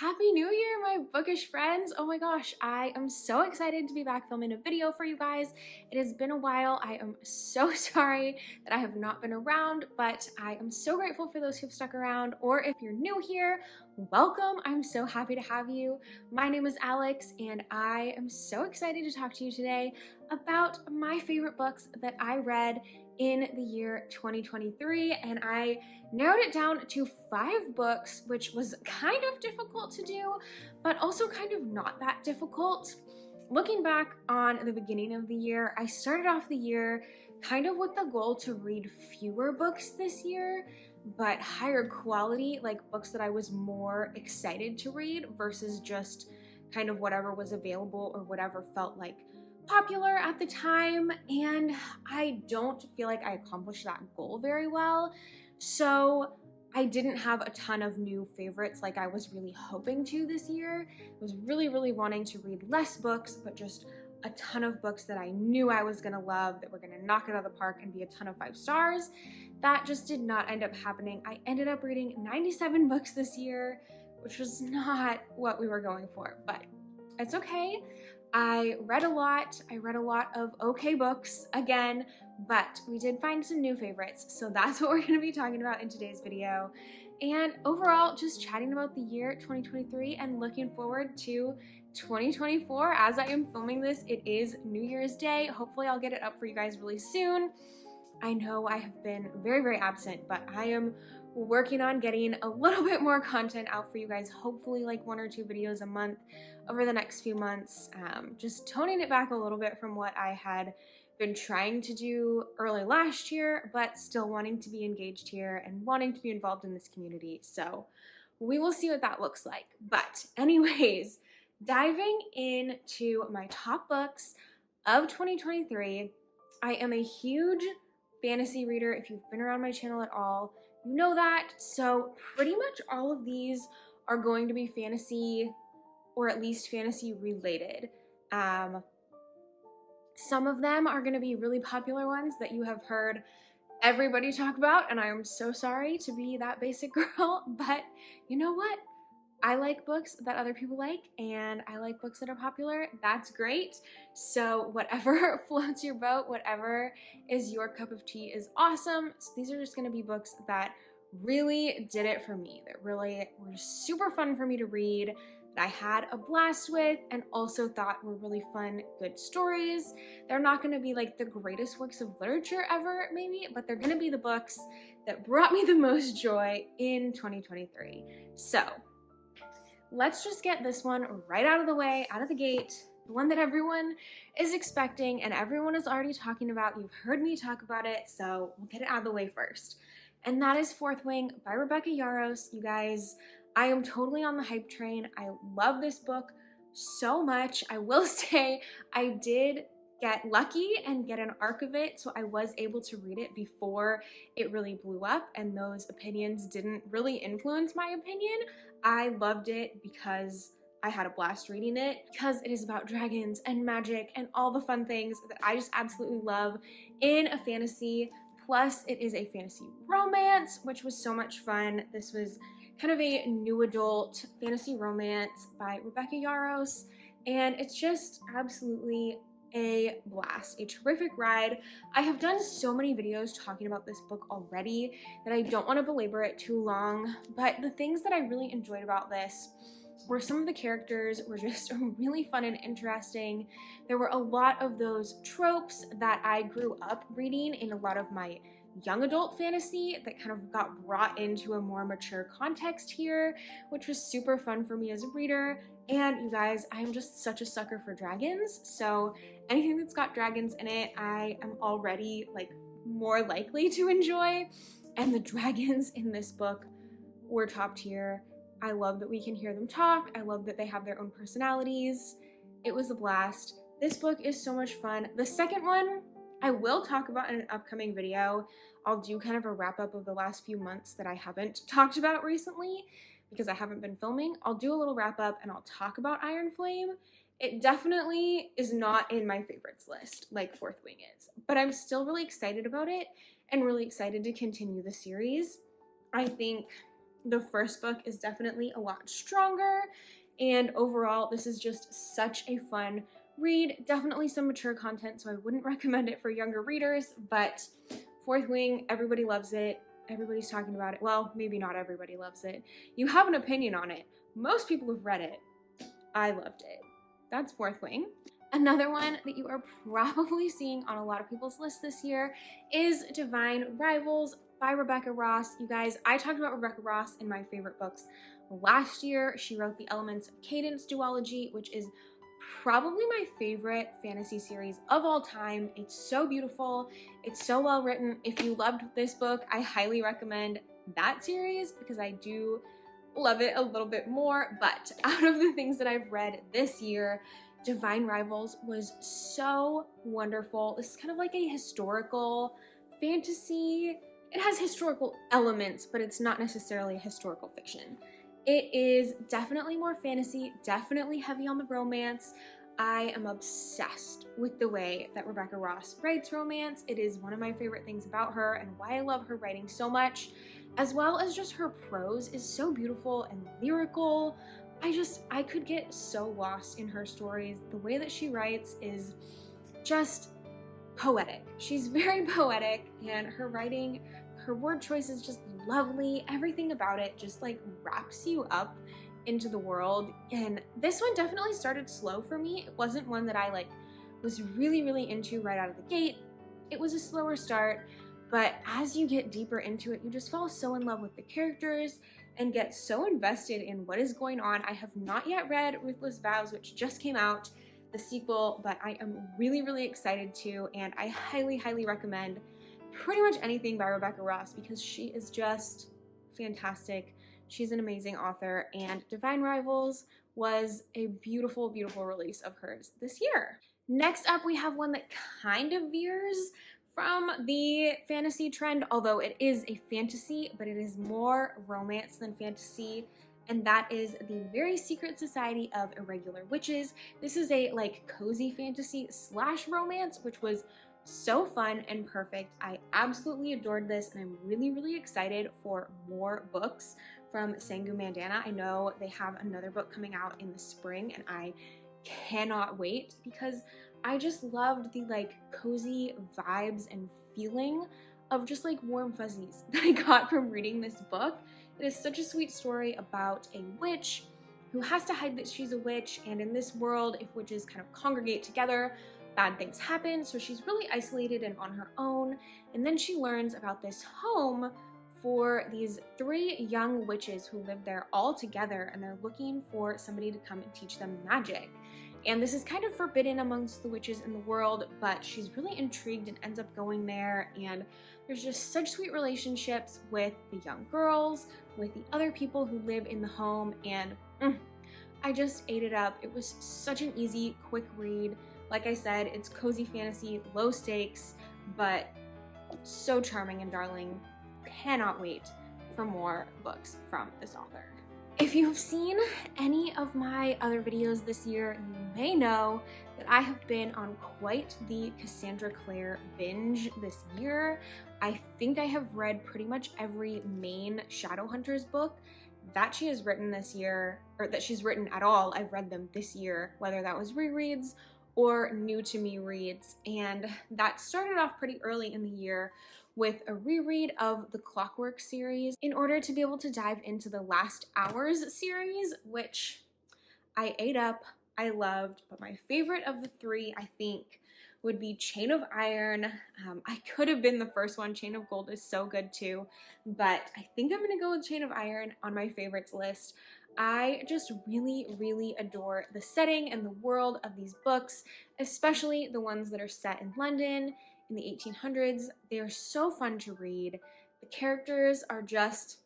Happy New Year, my bookish friends! Oh my gosh, I am so excited to be back filming a video for you guys. It has been a while. I am so sorry that I have not been around, but I am so grateful for those who've stuck around. Or if you're new here, welcome. I'm so happy to have you. My name is Alex, and I am so excited to talk to you today about my favorite books that I read in the year 2023, and I narrowed it down to 5 books, which was kind of difficult to do, but also kind of not that difficult. Looking back on the beginning of the year, I started off the year kind of with the goal to read fewer books this year, but higher quality, like books that I was more excited to read versus just kind of whatever was available or whatever felt like popular at the time, and I don't feel like I accomplished that goal very well. So I didn't have a ton of new favorites like I was really hoping to this year. I was really wanting to read less books, but just a ton of books that I knew I was gonna love, that were gonna knock it out of the park and be a ton of 5 stars. That just did not end up happening. I ended up reading 97 books this year, which was not what we were going for, but it's okay. I read a lot of okay books again, but we did find some new favorites, so that's what we're going to be talking about in today's video. And overall, just chatting about the year 2023 and looking forward to 2024. As I am filming this, it is New Year's Day. Hopefully I'll get it up for you guys really soon. I know I have been very absent, but I am working on getting a little bit more content out for you guys, hopefully like 1 or 2 videos a month over the next few months, just toning it back a little bit from what I had been trying to do early last year, but still wanting to be engaged here and wanting to be involved in this community. So we will see what that looks like. But anyways, diving into my top books of 2023, I am a huge fantasy reader. If you've been around my channel at all, you know that. So pretty much all of these are going to be fantasy, or at least fantasy related. Some of them are going to be really popular ones that you have heard everybody talk about, and I am so sorry to be that basic girl, but you know what? I like books that other people like, and I like books that are popular. That's great. So whatever floats your boat, whatever is your cup of tea is awesome. So these are just going to be books that really did it for me, that really were super fun for me to read, that I had a blast with, and also thought were really fun, good stories. They're not going to be like the greatest works of literature ever, maybe, but they're going to be the books that brought me the most joy in 2023. So let's just get this one right out of the way, out of the gate, the one that everyone is expecting and everyone is already talking about. You've heard me talk about it, so we'll get it out of the way first. And that is Fourth Wing by Rebecca Yarros. You guys, I am totally on the hype train. I love this book so much. I will say I did get lucky and get an arc of it, so I was able to read it before it really blew up, and those opinions didn't really influence my opinion. I loved it because I had a blast reading it, because it is about dragons and magic and all the fun things that I just absolutely love in a fantasy. Plus, it is a fantasy romance, which was so much fun. This was kind of a new adult fantasy romance by Rebecca Yarros, and it's just absolutely a blast, a terrific ride. I have done so many videos talking about this book already that I don't want to belabor it too long, but the things that I really enjoyed about this were some of the characters were just really fun and interesting. There were a lot of those tropes that I grew up reading in a lot of my young adult fantasy that kind of got brought into a more mature context here, which was super fun for me as a reader. And you guys, I am just such a sucker for dragons, so anything that's got dragons in it, I am already like more likely to enjoy. And the dragons in this book were top tier. I love that we can hear them talk. I love that they have their own personalities. It was a blast. This book is so much fun. The second one I will talk about in an upcoming video. I'll do kind of a wrap up of the last few months that I haven't talked about recently because I haven't been filming. I'll do a little wrap up and I'll talk about Iron Flame. It definitely is not in my favorites list like Fourth Wing is, but I'm still really excited about it and really excited to continue the series. I think The first book is definitely a lot stronger, and overall, this is just such a fun read. Definitely some mature content, so I wouldn't recommend it for younger readers, but Fourth Wing, everybody loves it. Everybody's talking about it. Well, maybe not everybody loves it. You have an opinion on it. Most people have read it. I loved it. That's Fourth Wing. Another one that you are probably seeing on a lot of people's lists this year is Divine Rivals by Rebecca Ross. You guys, I talked about Rebecca Ross in my favorite books last year. She wrote the Elements of Cadence duology, which is probably my favorite fantasy series of all time. It's so beautiful. It's so well written. If you loved this book, I highly recommend that series because I do love it a little bit more. But out of the things that I've read this year, Divine Rivals was so wonderful. This is kind of like a historical fantasy. It has historical elements, but it's not necessarily historical fiction. It is definitely more fantasy, definitely heavy on the romance. I am obsessed with the way that Rebecca Ross writes romance. It is one of my favorite things about her and why I love her writing so much, as well as just her prose is so beautiful and lyrical. I could get so lost in her stories. The way that she writes is just poetic. She's very poetic, and her writing, her word choice is just lovely. Everything about it just like wraps you up into the world. And this one definitely started slow for me. It wasn't one that I was really into right out of the gate. It was a slower start, but as you get deeper into it, you just fall so in love with the characters and get so invested in what is going on. I have not yet read Ruthless Vows, which just came out, the sequel, but I am really excited to, and I highly recommend pretty much anything by Rebecca Ross because she is just fantastic. She's an amazing author, and Divine Rivals was a beautiful release of hers this year. Next up, we have one that kind of veers from the fantasy trend, although it is a fantasy, but it is more romance than fantasy, and that is The Very Secret Society of Irregular Witches. This is a cozy fantasy / romance, which was so fun and perfect. I absolutely adored this, and I'm really excited for more books from Sangu Mandana. I know they have another book coming out in the spring, and I cannot wait because I just loved the cozy vibes and feeling of just warm fuzzies that I got from reading this book. It is such a sweet story about a witch who has to hide that she's a witch, and in this world, if witches kind of congregate together, bad things happen, so she's really isolated and on her own. And then she learns about this home for these 3 young witches who live there all together, and they're looking for somebody to come and teach them magic. And this is kind of forbidden amongst the witches in the world, but she's really intrigued and ends up going there, and there's just such sweet relationships with the young girls, with the other people who live in the home, and I just ate it up. It was such an easy, quick read. Like I said, it's cozy fantasy, low stakes, but so charming and darling. Cannot wait for more books from this author. If you've seen any of my other videos this year, you may know that I have been on quite the Cassandra Clare binge this year. I think I have read pretty much every main Shadowhunters book that she has written this year, or that she's written at all. I've read them this year, whether that was rereads or new to me reads, and that started off pretty early in the year with a reread of the Clockwork series in order to be able to dive into the Last Hours series, which I ate up, I loved, but my favorite of the 3, I think, would be Chain of Iron. I could have been the first one. Chain of Gold is so good too, but I think I'm gonna go with Chain of Iron on my favorites list. I just really adore the setting and the world of these books, especially the ones that are set in London in the 1800s. They are so fun to read. The characters are just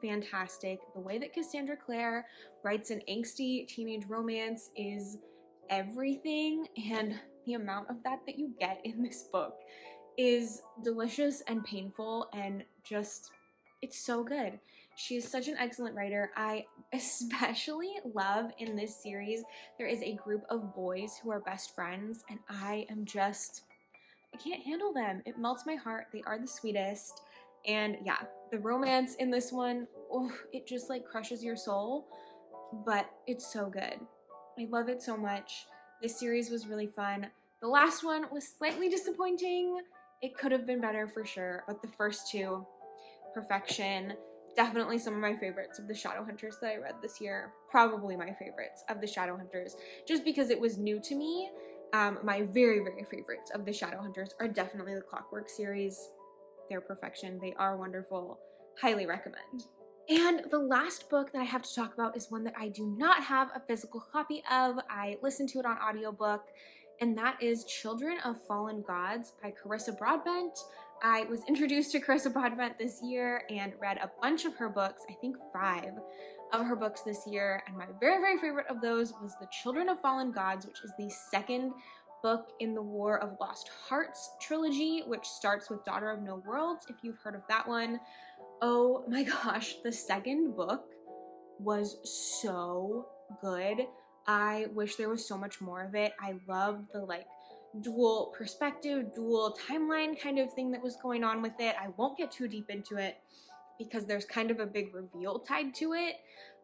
fantastic. The way that Cassandra Clare writes an angsty teenage romance is everything, and the amount of that you get in this book is delicious and painful, and just, it's so good. She is such an excellent writer. I especially love in this series, there is a group of boys who are best friends, and I can't handle them. It melts my heart. They are the sweetest. And yeah, the romance in this one, oh, it just like crushes your soul, but it's so good. I love it so much. This series was really fun. The last one was slightly disappointing. It could have been better for sure, but the first two, perfection. Definitely some of my favorites of the Shadowhunters that I read this year. Probably my favorites of the Shadowhunters, just because it was new to me. My very, very favorites of the Shadowhunters are definitely the Clockwork series. They're perfection. They are wonderful. Highly recommend. And the last book that I have to talk about is one that I do not have a physical copy of. I listened to it on audiobook, and that is Children of Fallen Gods by Carissa Broadbent. I was introduced to Carissa Broadbent this year and read a bunch of her books, I think 5 of her books this year, and my very, very favorite of those was the Children of Fallen Gods, which is the second book in the War of Lost Hearts trilogy, which starts with Daughter of No Worlds, if you've heard of that one. Oh my gosh, the second book was so good. I wish there was so much more of it. I loved the like dual perspective, dual timeline kind of thing that was going on with it. I won't get too deep into it because there's kind of a big reveal tied to it,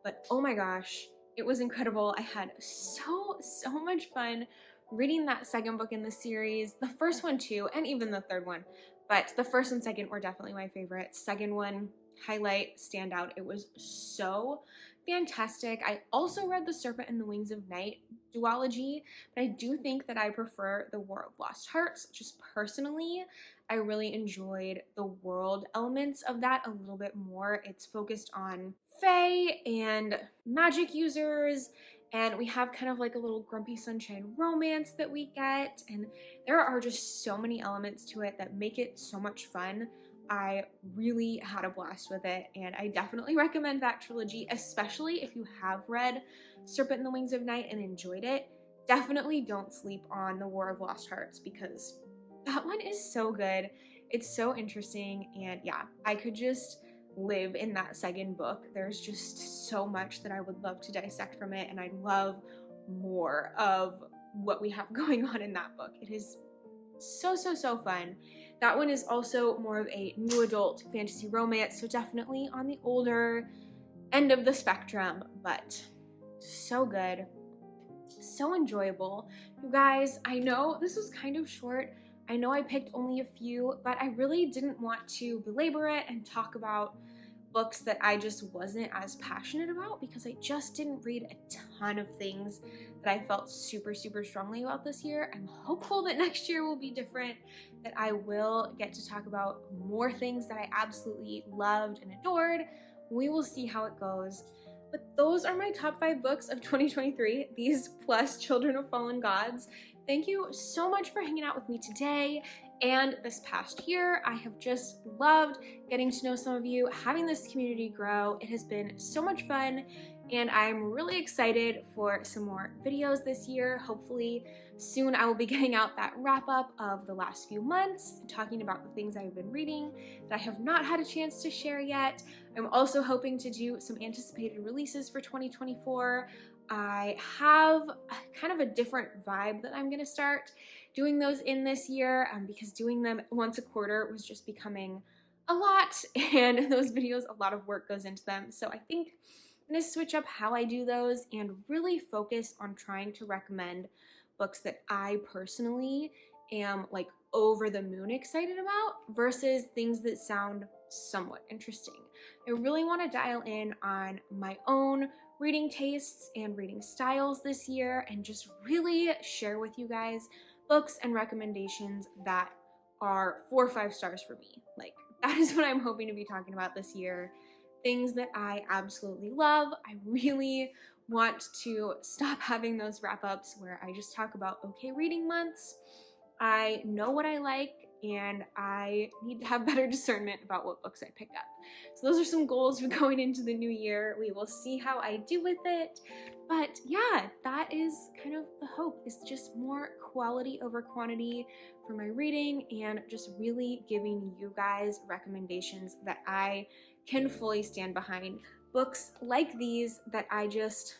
but oh my gosh, it was incredible. I had so much fun reading that second book in the series, the first one too, and even the third one, but the first and second were definitely my favorites. Second one, highlight, standout. It was so fantastic. I also read The Serpent and the Wings of Night duology, but I do think that I prefer the War of Lost Hearts. Just personally, I really enjoyed the world elements of that a little bit more. It's focused on fae and magic users, and we have kind of like a little Grumpy Sunshine romance that we get, and there are just so many elements to it that make it so much fun. I really had a blast with it, and I definitely recommend that trilogy, especially if you have read Serpent and the Wings of Night and enjoyed it. Definitely don't sleep on the War of Lost Hearts because that one is so good. It's so interesting, and yeah, I could just live in that second book. There's just so much that I would love to dissect from it, and I love more of what we have going on in that book. It is so fun. That one is also more of a new adult fantasy romance, so definitely on the older end of the spectrum, but so good, so enjoyable. You guys, I know this was kind of short. I know I picked only a few, but I really didn't want to belabor it and talk about books that I just wasn't as passionate about because I just didn't read a ton of things that I felt super strongly about this year. I'm hopeful that next year will be different, that I will get to talk about more things that I absolutely loved and adored. We will see how it goes. But those are my top 5 books of 2023, these plus Children of Fallen Gods. Thank you so much for hanging out with me today and this past year. I have just loved getting to know some of you, having this community grow. It has been so much fun, and I'm really excited for some more videos this year. Hopefully soon I will be getting out that wrap up of the last few months, talking about the things I've been reading that I have not had a chance to share yet. I'm also hoping to do some anticipated releases for 2024. I have kind of a different vibe that I'm going to start doing those in this year because doing them once a quarter was just becoming a lot, and those videos, a lot of work goes into them. So I think I'm going to switch up how I do those and really focus on trying to recommend books that I personally am like over the moon excited about versus things that sound somewhat interesting. I really want to dial in on my own reading tastes and reading styles this year and just really share with you guys books and recommendations that are 4 or 5 stars for me. Like, that is what I'm hoping to be talking about this year. Things that I absolutely love. I really want to stop having those wrap-ups where I just talk about okay reading months. I know what I like, and I need to have better discernment about what books I pick up. So those are some goals for going into the new year. We will see how I do with it. But yeah, that is kind of the hope, is just more quality over quantity for my reading and just really giving you guys recommendations that I can fully stand behind. Books like these that I just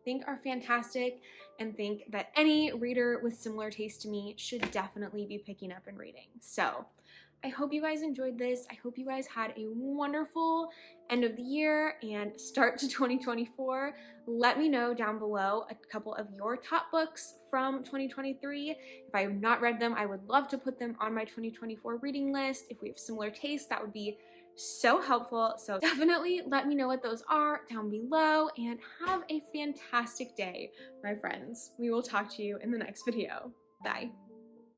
think are fantastic and think that any reader with similar taste to me should definitely be picking up and reading. So I hope you guys enjoyed this. I hope you guys had a wonderful end of the year and start to 2024. Let me know down below a couple of your top books from 2023. If I have not read them, I would love to put them on my 2024 reading list. If we have similar tastes, that would be so helpful. So definitely let me know what those are down below, and have a fantastic day, my friends. We will talk to you in the next video. Bye.